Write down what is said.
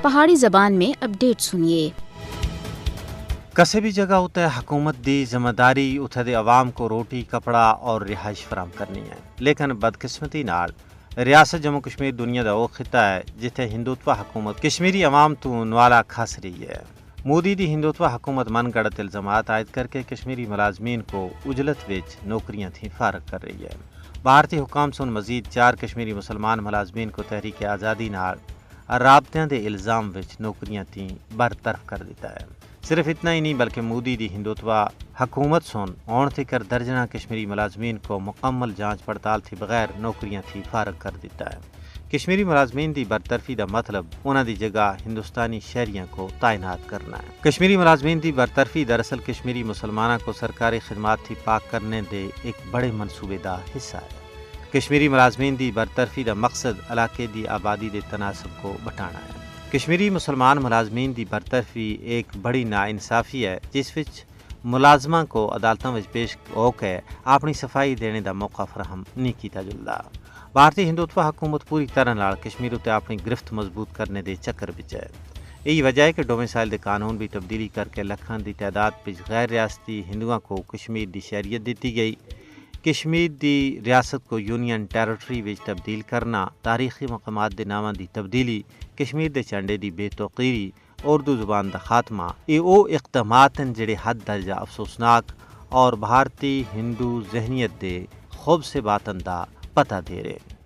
پہاڑی زبان میں اپڈیٹ سنیے۔ کسی بھی جگہ ہوتا ہے حکومت دی ذمہ داری اتھے دے عوام کو روٹی کپڑا اور رہائش فراہم کرنی ہے، لیکن بدقسمتی نال ریاست جموں کشمیر دنیا دا وہ خطہ ہے جتھے ہندوتوا حکومت کشمیری عوام تو نوالا کھس رہی ہے۔ مودی دی ہندوتوا حکومت من گڑت الزامات عائد کر کے کشمیری ملازمین کو اجلت وچ نوکریاں تھیں فارغ کر رہی ہے۔ بھارتی حکام سن مزید 4 کشمیری مسلمان ملازمین کو تحریک آزادی نال رابطیاں دے الزام وچ نوکریاں تھیں برطرف کر دیتا ہے۔ صرف اتنا ہی نہیں بلکہ مودی دی ہندوتوا حکومت سن ہون تکر درجنہ کشمیری ملازمین کو مکمل جانچ پڑتال تھی بغیر نوکریاں تھی فارغ کر دیتا ہے۔ کشمیری ملازمین دی برطرفی دا مطلب انہاں دی جگہ ہندوستانی شہریوں کو تعینات کرنا ہے۔ کشمیری ملازمین دی برطرفی دراصل کشمیری مسلمانوں کو سرکاری خدمات تھی پاک کرنے دے ایک بڑے منصوبے دا حصہ ہے۔ کشمیری ملازمین دی برطرفی دا مقصد علاقے دی آبادی دے تناسب کو بٹانا ہے۔ کشمیری مسلمان ملازمین دی برطرفی ایک بڑی ناانصافی ہے جس وچ ملازماں کو عدالتاں وچ پیش ہو کے اپنی صفائی دینے دا موقع فراہم نہیں کیتا جلدا۔ بھارتی ہندوتوا حکومت پوری طرح نال کشمیر اتے اپنی گرفت مضبوط کرنے دے چکر وچ ہے۔ یہی وجہ ہے کہ ڈومیسائل دے قانون بھی تبدیلی کر کے لکھاں دی تعداد وچ غیر ریاستی ہندوؤں کو کشمیر دی شہریت دیتی گئی۔ کشمیر دی ریاست کو یونین ٹیریٹری وچ تبدیل کرنا، تاریخی مقامات دے ناماں دی تبدیلی، کشمیر دے جھنڈے دی بے توقیری، اردو زبان دا خاتمہ، یہ وہ اقدامات ہیں جڑے حد درجہ افسوسناک اور بھارتی ہندو ذہنیت دے خوب سے باطن دا پتہ دے رہے۔